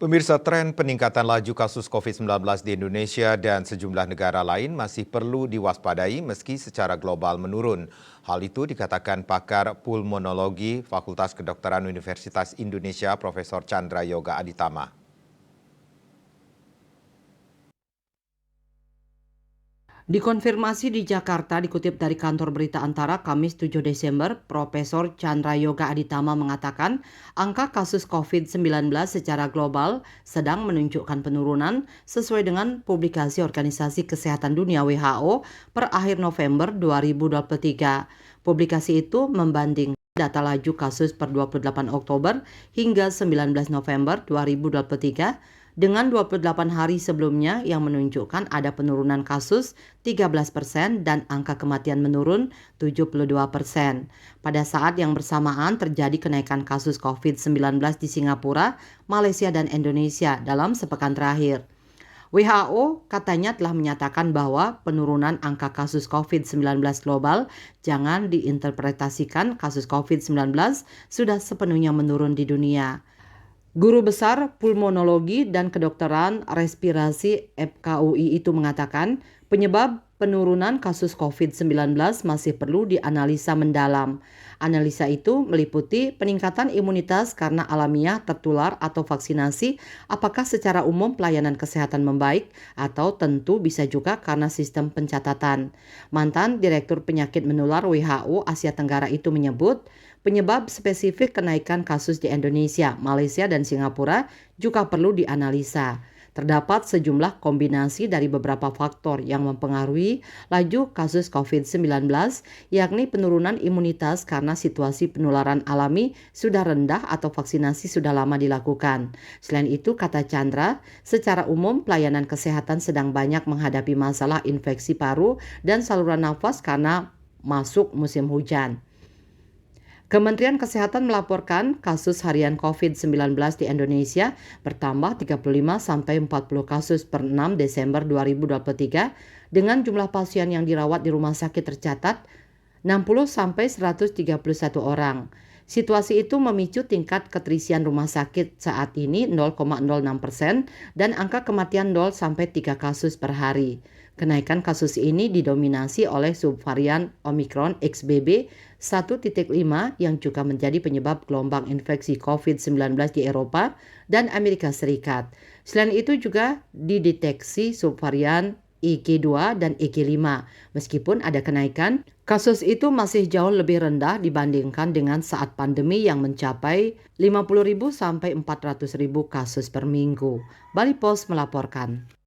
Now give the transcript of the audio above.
Pemirsa, tren peningkatan laju kasus COVID-19 di Indonesia dan sejumlah negara lain masih perlu diwaspadai meski secara global menurun. Hal itu dikatakan pakar pulmonologi Fakultas Kedokteran Universitas Indonesia Profesor Chandra Yoga Aditama. Dikonfirmasi di Jakarta dikutip dari kantor berita Antara Kamis 7 Desember, Profesor Chandra Yoga Aditama mengatakan angka kasus COVID-19 secara global sedang menunjukkan penurunan sesuai dengan publikasi Organisasi Kesehatan Dunia WHO per akhir November 2023. Publikasi itu membanding data laju kasus per 28 Oktober hingga 19 November 2023 dengan 28 hari sebelumnya yang menunjukkan ada penurunan kasus 13% dan angka kematian menurun 72%. Pada saat yang bersamaan terjadi kenaikan kasus COVID-19 di Singapura, Malaysia dan Indonesia dalam sepekan terakhir. WHO katanya telah menyatakan bahwa penurunan angka kasus COVID-19 global jangan diinterpretasikan kasus COVID-19 sudah sepenuhnya menurun di dunia. Guru Besar Pulmonologi dan Kedokteran Respirasi FKUI itu mengatakan penyebab penurunan kasus COVID-19 masih perlu dianalisa mendalam. Analisa itu meliputi peningkatan imunitas karena alamiah tertular atau vaksinasi, apakah secara umum pelayanan kesehatan membaik, atau tentu bisa juga karena sistem pencatatan. Mantan Direktur Penyakit Menular WHO Asia Tenggara itu menyebut, penyebab spesifik kenaikan kasus di Indonesia, Malaysia, dan Singapura juga perlu dianalisa. Terdapat sejumlah kombinasi dari beberapa faktor yang mempengaruhi laju kasus COVID-19, yakni penurunan imunitas karena situasi penularan alami sudah rendah atau vaksinasi sudah lama dilakukan. Selain itu, kata Chandra, secara umum pelayanan kesehatan sedang banyak menghadapi masalah infeksi paru dan saluran nafas karena masuk musim hujan. Kementerian Kesehatan melaporkan kasus harian COVID-19 di Indonesia bertambah 35-40 kasus per 6 Desember 2023 dengan jumlah pasien yang dirawat di rumah sakit tercatat 60-131 orang. Situasi itu memicu tingkat keterisian rumah sakit saat ini 0,06% dan angka kematian 0-3 kasus per hari. Kenaikan kasus ini didominasi oleh subvarian Omicron XBB 1.5 yang juga menjadi penyebab gelombang infeksi COVID-19 di Eropa dan Amerika Serikat. Selain itu juga dideteksi subvarian EG2 dan EG5. Meskipun ada kenaikan, kasus itu masih jauh lebih rendah dibandingkan dengan saat pandemi yang mencapai 50.000 sampai 400.000 kasus per minggu. Bali Post melaporkan.